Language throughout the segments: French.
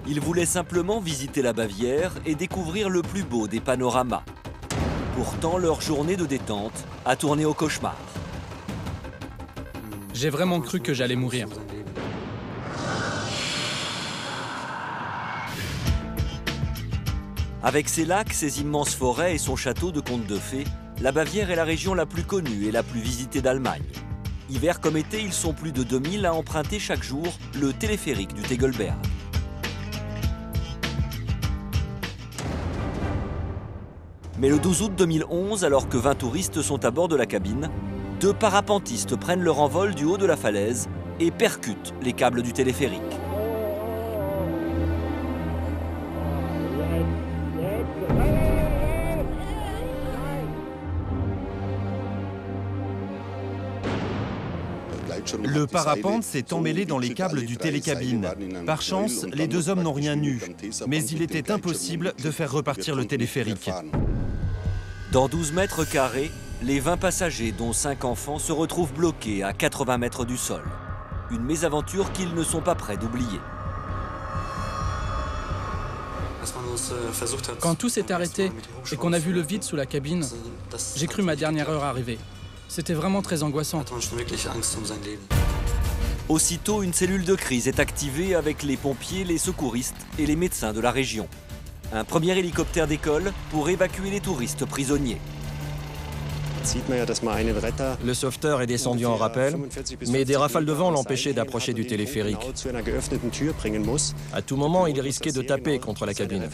Ils voulaient simplement visiter la Bavière et découvrir le plus beau des panoramas. Pourtant, leur journée de détente a tourné au cauchemar. J'ai vraiment cru que j'allais mourir. Avec ses lacs, ses immenses forêts et son château de contes de fées, la Bavière est la région la plus connue et la plus visitée d'Allemagne. Hiver comme été, ils sont plus de 2000 à emprunter chaque jour le téléphérique du Tegelberg. Mais le 12 août 2011, alors que 20 touristes sont à bord de la cabine, 2 parapentistes prennent leur envol du haut de la falaise et percutent les câbles du téléphérique. Le parapente s'est emmêlé dans les câbles du télécabine. Par chance, les 2 hommes n'ont rien eu. Mais il était impossible de faire repartir le téléphérique. Dans 12 mètres carrés, les 20 passagers, dont 5 enfants, se retrouvent bloqués à 80 mètres du sol. Une mésaventure qu'ils ne sont pas prêts d'oublier. Quand tout s'est arrêté et qu'on a vu le vide sous la cabine, j'ai cru ma dernière heure arriver. C'était vraiment très angoissant. Aussitôt, une cellule de crise est activée avec les pompiers, les secouristes et les médecins de la région. Un premier hélicoptère décolle pour évacuer les touristes prisonniers. Le sauveteur est descendu en rappel, mais des rafales de vent l'empêchaient d'approcher du téléphérique. À tout moment, il risquait de taper contre la cabine.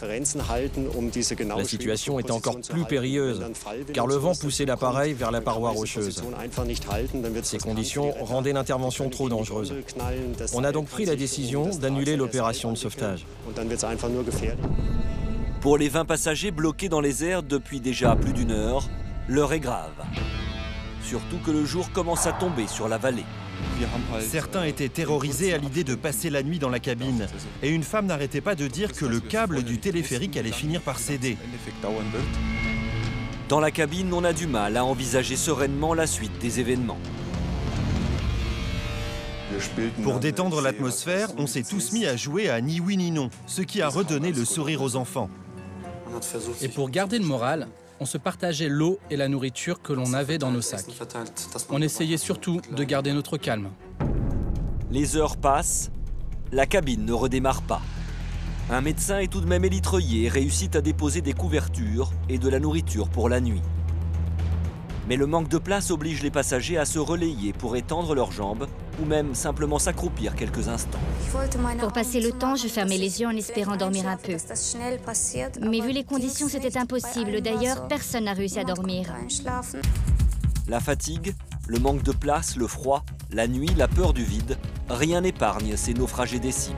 La situation était encore plus périlleuse, car le vent poussait l'appareil vers la paroi rocheuse. Ces conditions rendaient l'intervention trop dangereuse. On a donc pris la décision d'annuler l'opération de sauvetage. Pour les 20 passagers bloqués dans les airs depuis déjà plus d'1 heure, l'heure est grave. Surtout que le jour commence à tomber sur la vallée. Certains étaient terrorisés à l'idée de passer la nuit dans la cabine. Et une femme n'arrêtait pas de dire que le câble du téléphérique allait finir par céder. Dans la cabine, on a du mal à envisager sereinement la suite des événements. Pour détendre l'atmosphère, on s'est tous mis à jouer à ni oui ni non, ce qui a redonné le sourire aux enfants. Et pour garder le moral, on se partageait l'eau et la nourriture que l'on avait dans nos sacs. On essayait surtout de garder notre calme. Les heures passent, la cabine ne redémarre pas. Un médecin est tout de même élytreuillé et réussit à déposer des couvertures et de la nourriture pour la nuit. Mais le manque de place oblige les passagers à se relayer pour étendre leurs jambes ou même simplement s'accroupir quelques instants. Pour passer le temps, je fermais les yeux en espérant dormir un peu. Mais vu les conditions, c'était impossible. D'ailleurs, personne n'a réussi à dormir. La fatigue, le manque de place, le froid, la nuit, la peur du vide, rien n'épargne ces naufragés des cimes.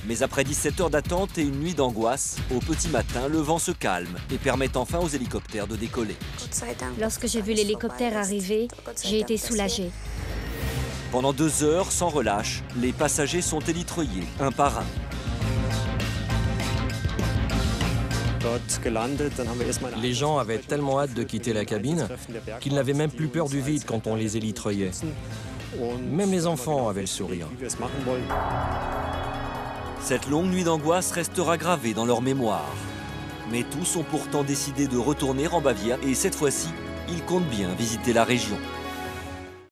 Mais après 17 heures d'attente et une nuit d'angoisse, au petit matin, le vent se calme et permet enfin aux hélicoptères de décoller. Lorsque j'ai vu l'hélicoptère arriver, j'ai été soulagée. Pendant 2 heures, sans relâche, les passagers sont élytreuillés, un par un. Les gens avaient tellement hâte de quitter la cabine qu'ils n'avaient même plus peur du vide quand on les élytreuillait. Même les enfants avaient le sourire. Cette longue nuit d'angoisse restera gravée dans leur mémoire. Mais tous ont pourtant décidé de retourner en Bavière et cette fois-ci, ils comptent bien visiter la région.